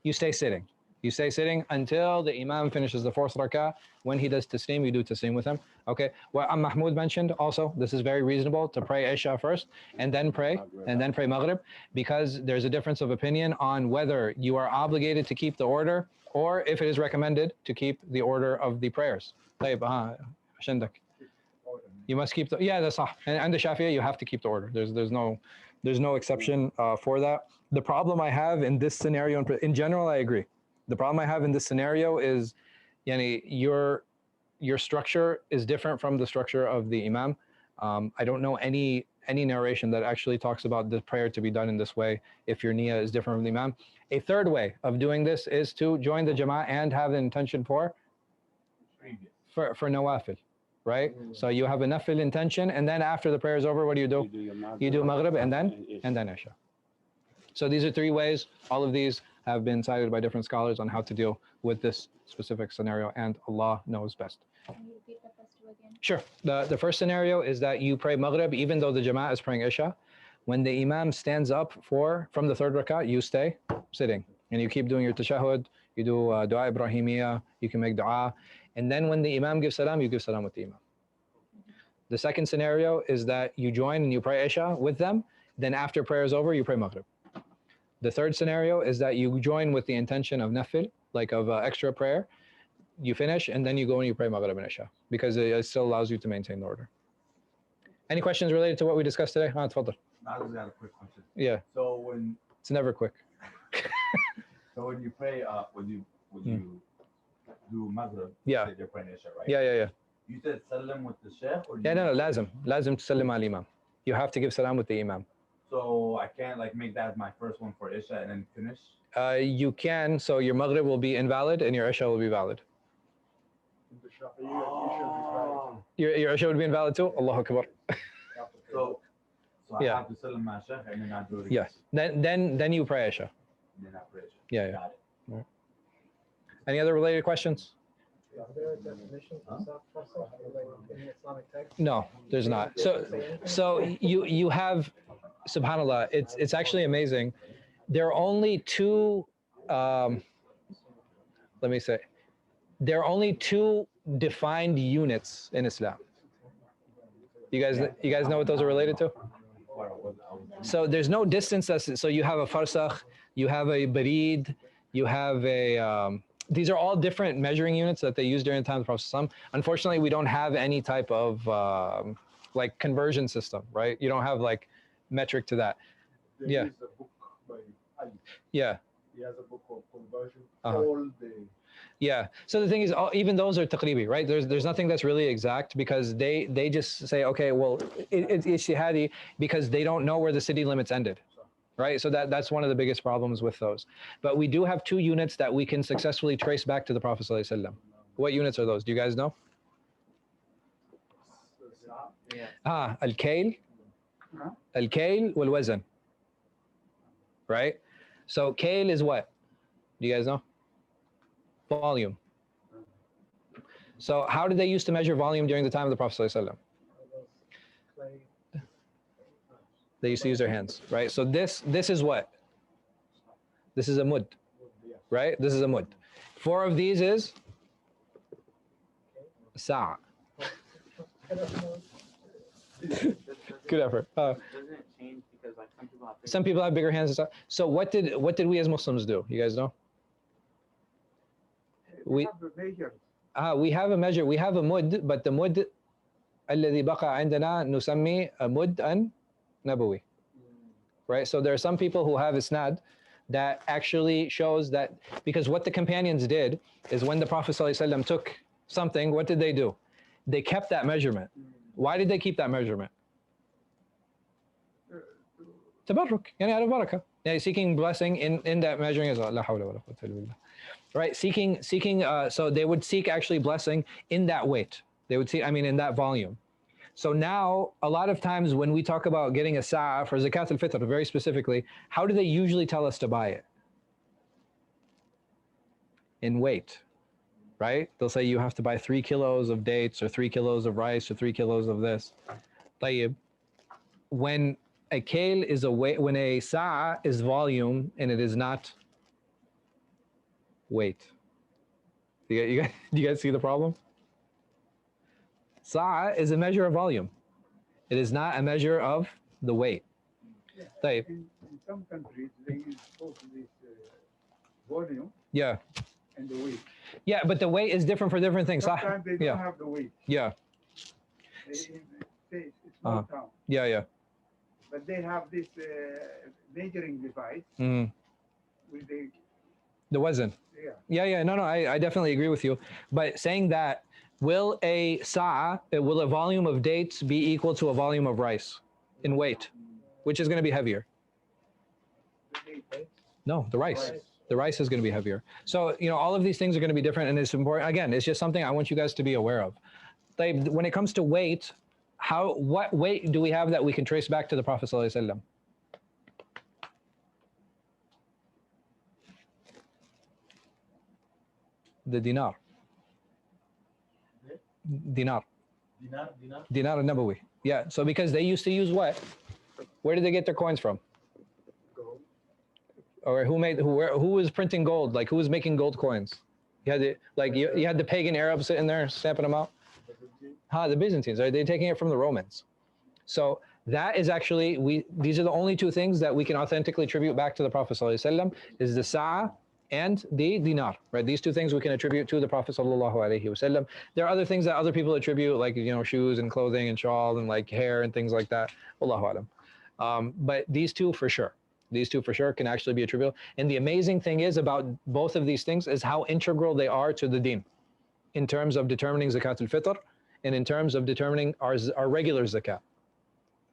You stay sitting. You stay sitting until the imam finishes the 4th rak'ah. When he does taslim, you do taslim with him. Okay. What Mahmoud mentioned also, this is very reasonable to pray Isha first and then pray Maghrib, because there's a difference of opinion on whether you are obligated to keep the order or if it is recommended to keep the order of the prayers. طيب عشانك. You must keep the, yeah, that's صح. And the Shafi'ah, you have to keep the order. There's no exception for that. The problem I have in this scenario, in general, I agree. The problem I have in this scenario is, yani, your structure is different from the structure of the imam. I don't know any narration that actually talks about the prayer to be done in this way if your niyyah is different from the imam. A third way of doing this is to join the jama'ah and have an intention for nawafil, right? So you have a nafil intention, and then after the prayer is over, what do? You do maghrib and then isha. So these are three ways. All of these have been cited by different scholars on how to deal with this specific scenario, and Allah knows best. Can you repeat the first two again? Sure. The first scenario is that you pray maghrib even though the jama'ah is praying isha. When the imam stands up from the third rak'ah, you stay sitting and you keep doing your tashahhud. You do dua Ibrahimiyya, you can make dua, and then when the imam gives salam, you give salam with the imam. The second scenario is that you join and you pray isha with them, then after prayer is over, you pray maghrib. The third scenario is that you join with the intention of nafil, like of extra prayer, you finish, and then you go and you pray maghrib and isha, because it still allows you to maintain the order. Any questions related to what we discussed today? Tafadhal. I just got a quick question. Yeah. So when it's never quick. So when you pray, when you do maghrib, yeah, you're praying isha, right? Yeah. You said salam with the sheikh, or no, lazim to salam al imam. You have to give salam with the imam. So I can't like make that my first one for isha and then finish? You can, so your maghrib will be invalid and your isha will be valid. Your isha would be invalid too? Allahu Akbar. So I have to salam my sheikh and then I do it. Yes. Then you pray isha. Then I pray isha. Yeah. Got it. Right. Any other related questions? Is there a definition for self-fasah in the Islamic text? No, there's not. So you have, subhanAllah, it's actually amazing. There are only two, there are only two defined units in Islam. You guys know what those are related to? So there's no distance. So you have a farsakh, you have a barid, you have a, these are all different measuring units that they used during the time of the Prophet. Unfortunately, we don't have any type of like conversion system, right? You don't have like metric to that. There is a book by Ali. Yeah. He has a book of conversion. All the. Yeah. So the thing is, even those are taqribi, right? There's nothing that's really exact, because they just say, okay, well, it's ijtihadi, because they don't know where the city limits ended. Right, so that's one of the biggest problems with those. But we do have two units that we can successfully trace back to the Prophet ﷺ. What units are those? Do you guys know? Al-Kayl, wal Wazn. Right? So Kayl is what? Do you guys know? Volume. So how did they used to measure volume during the time of the Prophet ﷺ? They used to use their hands, right? So this is what? This is a mud, right? This is a mud. 4 of these is sa'a. Good effort. Doesn't it change because like some people have bigger hands and stuff. So what did we as Muslims do? You guys know? We have a measure. We have a mud, but the mud الذي بقى عندنا نسمي مد Nabawi, right? So there are some people who have isnad that actually shows that, because what the companions did is when the Prophet ﷺ took something, what did they do? They kept that measurement. Why did they keep that measurement? Tabarruk, yani ala baraka. Seeking blessing in that measuring as well. La hawla wa la quwwata illa billah. Right? Seeking. So they would seek actually blessing in that weight. They would see, in that volume. So now, a lot of times when we talk about getting a sa'a for zakat al-fitr, very specifically, how do they usually tell us to buy it? In weight, right? They'll say you have to buy 3 kilos of dates, or 3 kilos of rice, or 3 kilos of this. Tayyib. When a kale is a weight, when a sa'a is volume and it is not weight. Do you guys see the problem? Sa'a is a measure of volume. It is not a measure of the weight. In some countries, they use both this volume and the weight. Yeah, but the weight is different for different things. Sometimes they don't have the weight. Yeah. It's small town. Yeah. But they have this measuring device with the wazn. Yeah. No, I definitely agree with you. But saying that will a volume of dates be equal to a volume of rice in weight? Which is going to be heavier? No, the rice. The rice is going to be heavier. So, all of these things are going to be different, and it's important. Again, it's just something I want you guys to be aware of. When it comes to weight, what weight do we have that we can trace back to the Prophet ﷺ? The dinar. Dinar al-Nabawi. Yeah, so because they used to use what? Where did they get their coins from? Gold. Or who was printing gold? Like, who was making gold coins? You had the pagan Arabs sitting there stamping them out. The Byzantines. Are they taking it from the Romans? So that is actually, these are the only two things that we can authentically attribute back to the Prophet ﷺ, is the sa'a and the dinar, right? These two things we can attribute to the Prophet ﷺ. There are other things that other people attribute, like, shoes and clothing and shawl and like hair and things like that. Wallahu alam. But these two for sure can actually be attributable. And the amazing thing is about both of these things is how integral they are to the deen in terms of determining zakatul fitr and in terms of determining our regular zakat.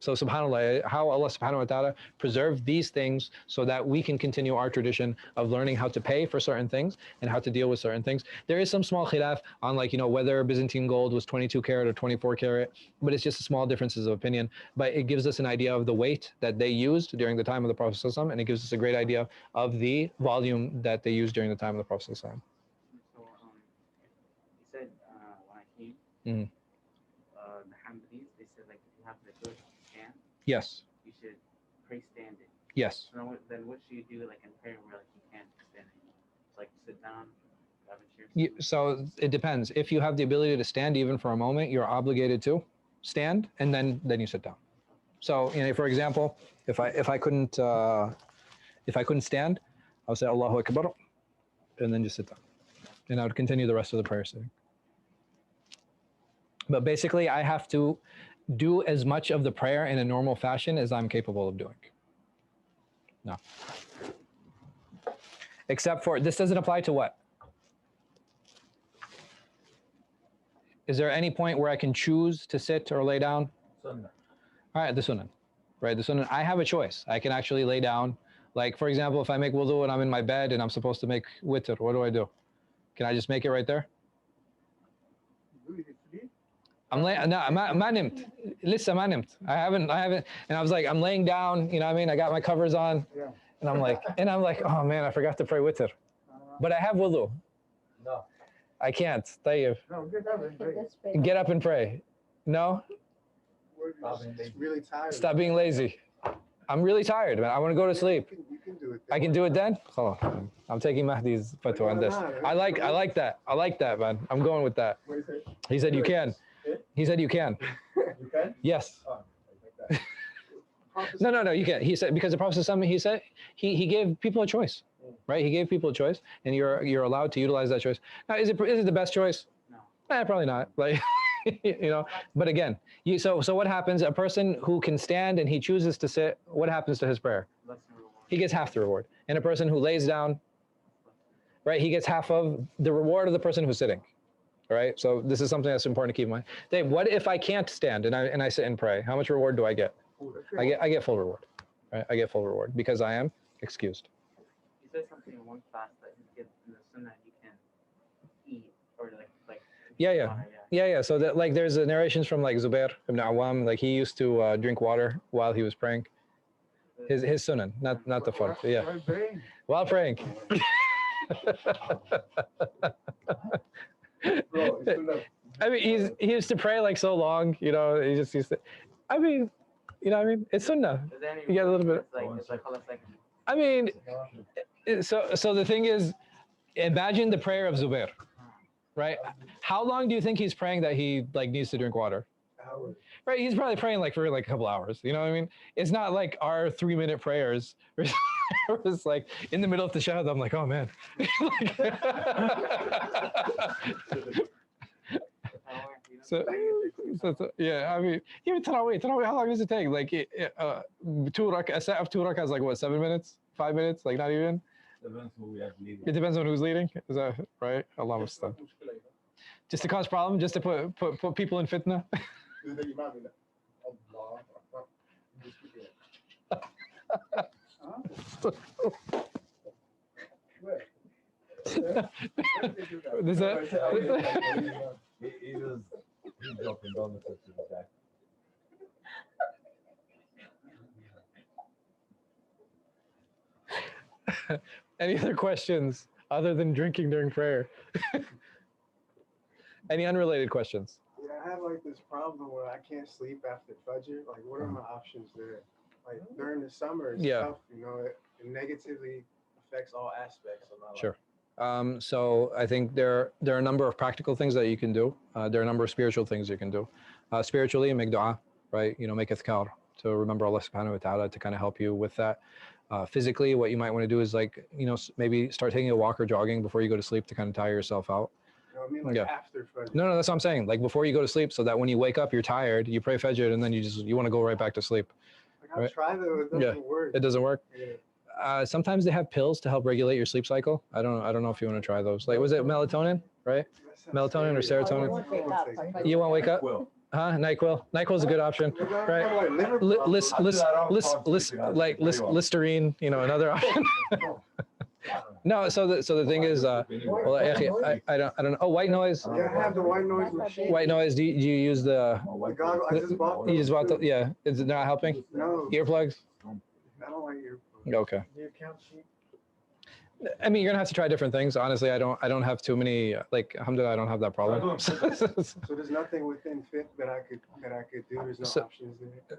So subhanAllah, how Allah subhanahu wa ta'ala preserved these things so that we can continue our tradition of learning how to pay for certain things and how to deal with certain things. There is some small khilaf on whether Byzantine gold was 22 karat or 24 karat, but it's just small differences of opinion. But it gives us an idea of the weight that they used during the time of the Prophet ﷺ, and it gives us a great idea of the volume that they used during the time of the Prophet ﷺ. So, you said when I came, Mm-hmm. The Ḥanbalis, they said like if you have the good stand, yes, you should pray standing. Yes. So then what should you do like in prayer where like you can't stand anymore? Like sit down, grab a chair. So it depends. If you have the ability to stand even for a moment, you're obligated to stand, and then you sit down. So for example, if I couldn't stand, I would say Allahu Akbar, and then just sit down, and I would continue the rest of the prayer sitting. But basically, I have to do as much of the prayer in a normal fashion as I'm capable of doing. No. Except for, this doesn't apply to what? Is there any point where I can choose to sit or lay down? Sunnah. All right, the sunnah. Right, the sunnah. I have a choice. I can actually lay down. Like, for example, if I make wudu and I'm in my bed and I'm supposed to make witr, what do? Can I just make it right there? I'm laying, no, ma nimt. Listen, ma nimt. I haven't, and I was like, I'm laying down, I got my covers on, and I'm like, oh man, I forgot to pray witr. But I have wudu. No. I can't. Tayyib. No, get up and pray. Get up and pray. No? Really tired. Stop being lazy. I'm really tired, man. I want to go to sleep. You can do it. I can do it then? Hold on. I'm taking Mahdi's fatwa on this. I like that. I like that, man. I'm going with that. He said you can. He said you can. You can? Yes. Oh, I like that. No, you can't. He said, because the Prophet ﷺ, he said, he gave people a choice, right? He gave people a choice, and you're allowed to utilize that choice. Now, is it the best choice? No. Probably not. Like, but again, so what happens? A person who can stand and he chooses to sit, what happens to his prayer? He gets half the reward. And a person who lays down, right, he gets half of the reward of the person who's sitting. All right, so this is something that's important to keep in mind. Dave, what if I can't stand and I sit and pray? How much reward do I get? I get full reward. Right? I get full reward because I am excused. You said something in one class that you get in the sunnah you can eat or like. Yeah. So that, like, there's narrations from like Zubair ibn Awam, like he used to drink water while he was praying. His sunnah, not the fard. Yeah. While praying. Bro, I mean, he used to pray like so long, he just used to. I mean, it's sunnah. You get a little bit. I mean, so the thing is, imagine the prayer of Zubair, right? How long do you think he's praying that he like needs to drink water? Hours. Right, he's probably praying like for like a couple hours. You know what I mean? It's not like our 3-minute prayers. It's like in the middle of the shahad, I'm like, oh man. So yeah, I mean, even Tarawih, how long does it take? Like a set of 2 rakahs, like what, 7 minutes, 5 minutes, like not even. Depends who we have leading. It depends on who's leading. Is that right? Allah Mustaan. Just to cause problem, just to put people in fitna. Do the imam in that. Allah Akbar. Just keep it. Where? This He was he's joking, don't listen to the guy. Any other questions other than drinking during prayer? Any unrelated questions? Yeah, I have like this problem where I can't sleep after Fajr. Like, what are my options there? Like during the summer, it's tough, you know, it negatively affects all aspects of my life. Sure. So I think there are a number of practical things that you can do. There are a number of spiritual things you can do. Spiritually, make dua, right? You know, make adhkar to remember Allah subhanahu wa ta'ala to kind of help you with that. Physically, what you might want to do is like, you know, maybe start taking a walk or jogging before you go to sleep to kind of tire yourself out. You know what I mean? Like after Fajr. No, that's what I'm saying. Like before you go to sleep, so that when you wake up, you're tired, you pray Fajr, and then you want to go right back to sleep. Like I've tried it, it doesn't work. It doesn't work. Yeah. Sometimes they have pills to help regulate your sleep cycle. I don't know if you want to try those. Like, was it melatonin, right? Melatonin or serotonin? You won't wake up? Huh? NyQuil. NyQuil's a good option, right? Listerine, you know, another option. No, so the thing is, well, I don't know. Oh, white noise. Yeah, I have the white noise machine. White noise. Do you use the? The goggle, I just bought You just bought the? Yeah. Is it not helping? No. Earplugs. I don't like earplugs. Okay. Do you count sheep? I mean, you're gonna have to try different things. Honestly, I don't have too many. Like, alhamdulillah, I don't have that problem. So there's nothing within Fiqh that I could do. There's no options there.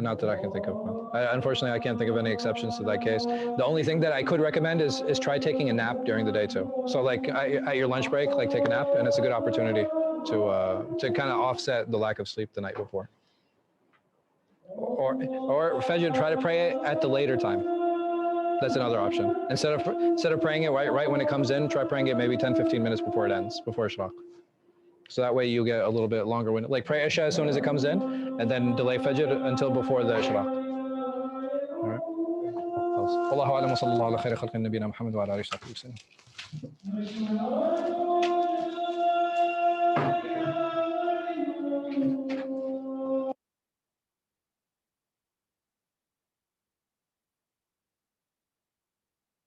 Not that I can think of. Unfortunately, I can't think of any exceptions to that case. The only thing that I could recommend is try taking a nap during the day too. So like at your lunch break, like take a nap, and it's a good opportunity to kind of offset the lack of sleep the night before. Or Fajr, try to pray it at the later time. That's another option. Instead of praying it right when it comes in, try praying it maybe 10-15 minutes before it ends, before Ishraq. So that way you get a little bit longer window. Like pray Isha as soon as it comes in, and then delay Fajr until before the Ishraq. All right. Wallahu a'lam wa sallallahu ala khayri khalqi nabiyina Muhammad wa ala alihi wa sahbihi wa sallam.